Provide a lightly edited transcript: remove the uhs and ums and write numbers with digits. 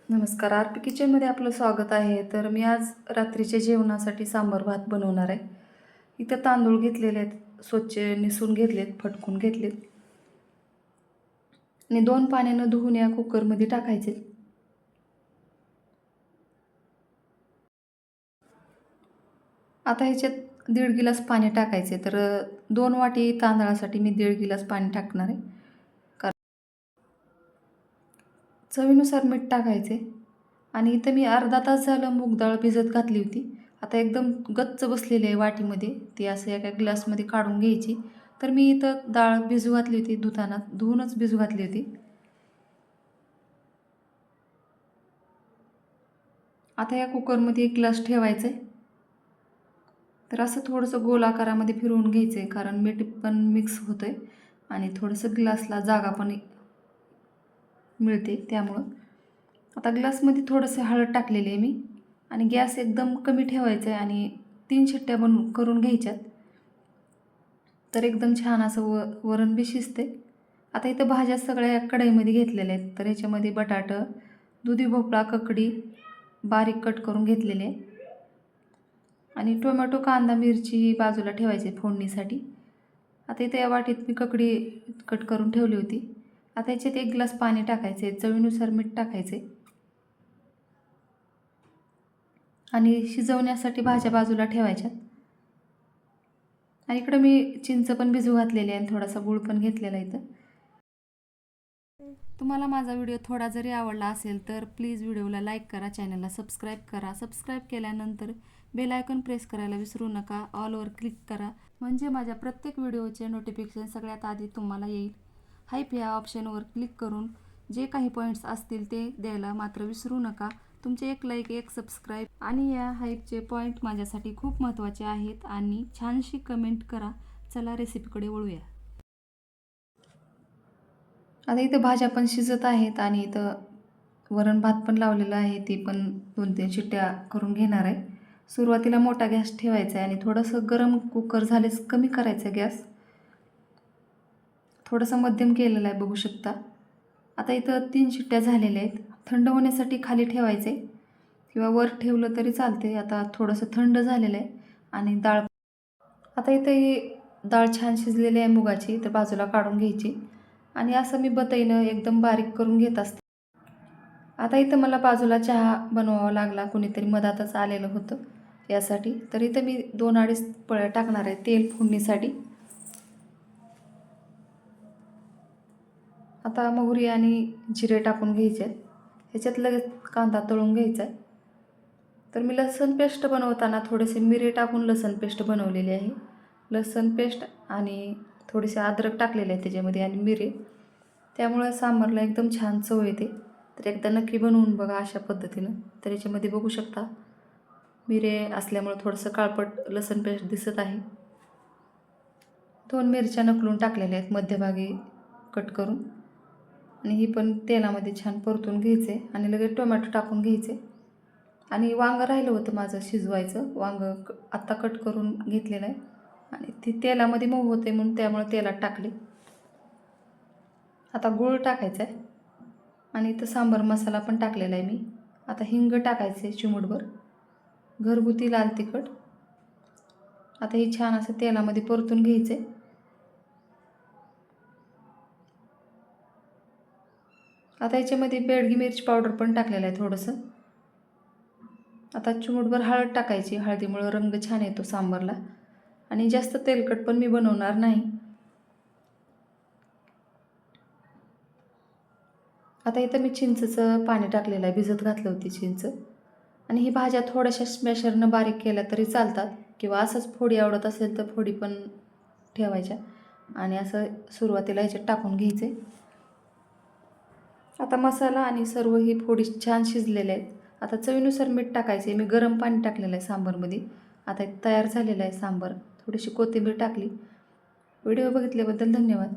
नमस्कार. आरपी किचनमध्ये आपलं स्वागत आहे. तर मी आज रात्रीच्या जेवणासाठी सांबार भात बनवणार आहे. इथं तांदूळ घेतलेले आहेत, स्वच्छ निसून घेतलेत, फटकून घेतलेत आणि 2 पाण्यानं धुवून या कुकरमध्ये टाकायचे. आता ह्याच्यात 1.5 गिलास पाणी टाकायचे. तर 2 वाटी तांदळासाठी मी 1.5 गिलास पाणी टाकणार आहे. चवीनुसार मीठ टाकायचे आणि इथं मी अर्धा तास झालं मूग डाळ भिजत घातली होती. आता एकदम गच्च बसलेली आहे वाटीमध्ये. ती असं एका ग्लासमध्ये काढून घ्यायची. तर मी इथं डाळ भिजू घातली होती धुवूनच भिजू घातली होती. आता या कुकरमध्ये 1 ग्लास ठेवायचं आहे. तर असं थोडंसं गोल आकारामध्ये फिरवून घ्यायचं आहे, कारण मीठ पण मिक्स होतं आहे आणि थोडंसं ग्लासला जागा पण मिळते त्यामुळं. आता ग्लासमध्ये थोडंसं हळद टाकलेली आहे मी आणि गॅस एकदम कमी ठेवायचा आहे आणि 3 शिट्ट्या करून घ्यायच्यात. तर एकदम छान असं वरण बी शिजते. आता इथं भाज्या सगळ्या कढईमध्ये घेतलेल्या आहेत. तर ह्याच्यामध्ये बटाटं, दुधी भोपळा, ककडी बारीक कट करून घेतलेले आहे आणि टोमॅटो, कांदा, मिरची बाजूला ठेवायचे फोडणीसाठी. आता इथे या वाटीत मी ककडी कट करून ठेवली होती. आता ह्याच्यात 1 ग्लास पाणी टाकायचे, चवीनुसार मीठ टाकायचे आणि शिजवण्यासाठी भाज्या बाजूला ठेवायच्यात. आणि इकडं मी चिंच पण भिजू घातलेली आहे आणि थोडासा गूळ पण घेतलेला आहे इथं. तुम्हाला माझा व्हिडिओ थोडा जरी आवडला असेल तर प्लीज व्हिडिओला लाईक करा, चॅनलला सबस्क्राईब करा. सबस्क्राईब केल्यानंतर बेल आयकॉन प्रेस करायला विसरू नका. ऑलवर क्लिक करा, म्हणजे माझ्या प्रत्येक व्हिडिओचे नोटिफिकेशन सगळ्यात आधी तुम्हाला येईल. हाईप या ऑप्शनवर क्लिक करून जे काही पॉईंट्स असतील ते द्यायला मात्र विसरू नका. तुमचे 1 लाईक, 1 सबस्क्राईब आणि या हाईपचे पॉईंट माझ्यासाठी खूप महत्त्वाचे आहेत. आणि छानशी कमेंट करा. चला रेसिपीकडे वळूया. आता इथं भाज्या पण शिजत आहेत आणि इथं वरण भात पण लावलेलं आहे. ती पण 2-3 शिट्ट्या करून घेणार आहे. सुरुवातीला मोठा गॅस ठेवायचा आहे आणि थोडंसं गरम कुकर झालेच कमी करायचा गॅस. थोडंसं मध्यम केलेलं आहे, बघू शकता. आता इथं 3 शिट्ट्या झालेल्या आहेत. थंड होण्यासाठी खाली ठेवायचे किंवा वर ठेवलं तरी चालते. आता थोडंसं थंड झालेलं आहे आणि आता इथं ही डाळ छान शिजलेली आहे मुगाची, तर बाजूला काढून घ्यायची आणि असं मी बतईनं एकदम बारीक करून घेत असते. आता इथं मला बाजूला चहा बनवावा लागला, कुणीतरी मधातच आलेलं होतं यासाठी. तर इथं मी 2-2.5 पळ्या टाकणार आहे तेल फोडणीसाठी. आता मोहरी आणि जिरे टाकून घ्यायचे आहेत. ह्याच्यात लगेच कांदा तळून घ्यायचा आहे. तर मी लसूण पेस्ट बनवताना थोडेसे मिरे टाकून लसूण पेस्ट बनवलेली आहे. लसूण पेस्ट आणि थोडेसे अद्रक टाकलेले आहे त्याच्यामध्ये आणि मिरे, त्यामुळे सांबारला एकदम छान चव येते. तर एकदा नक्की बनवून बघा अशा पद्धतीनं. तर याच्यामध्ये बघू शकता मिरे असल्यामुळे थोडंसं काळपट लसूण पेस्ट दिसत आहे. 2 मिरच्या नकलून टाकलेल्या आहेत मध्यभागी कट करून आणि ही पण तेलामध्ये छान परतून घ्यायचे आणि लगेच टोमॅटो टाकून घ्यायचे. आणि वांगं राहिलं होतं माझं शिजवायचं. वांगं आत्ता कट करून घेतलेलं आहे आणि ती तेलामध्ये मऊ होते म्हणून त्यामुळे तेलात टाकले. आता गूळ टाकायचा आहे आणि इथं सांबार मसाला पण टाकलेला आहे मी. आता हिंग टाकायचे चिमूटभर, घरगुती लाल तिखट. आता हे छान असं तेलामध्ये परतून घ्यायचे. आता याच्यामध्ये बेडगी मिरची पावडर पण टाकलेलं आहे थोडंसं. आता चिमूटभर हळद टाकायची, हळदीमुळं रंग छान येतो सांबारला आणि जास्त तेलकट पण मी बनवणार नाही. आता इथं मी चिंचेचं पाणी टाकलेलं आहे, भिजत घातलं होती चिंच. आणि ही भाज्या थोड्याशा स्मॅशरनं बारीक केल्या तरी चालतात किंवा असंच फोडी आवडत असेल तर फोडी पण ठेवायच्या आणि असं सुरुवातीला ह्याच्यात टाकून घ्यायचे. आता मसाला आणि सर्व ही फोडी छान शिजलेले आहेत. आता चवीनुसार मीठ टाकायचे. मी गरम पाणी टाकलेलं आहे सांबारमध्ये. आता तयार झालेलं आहे सांबार. थोडीशी कोथिंबीर टाकली. व्हिडिओ बघितल्याबद्दल धन्यवाद.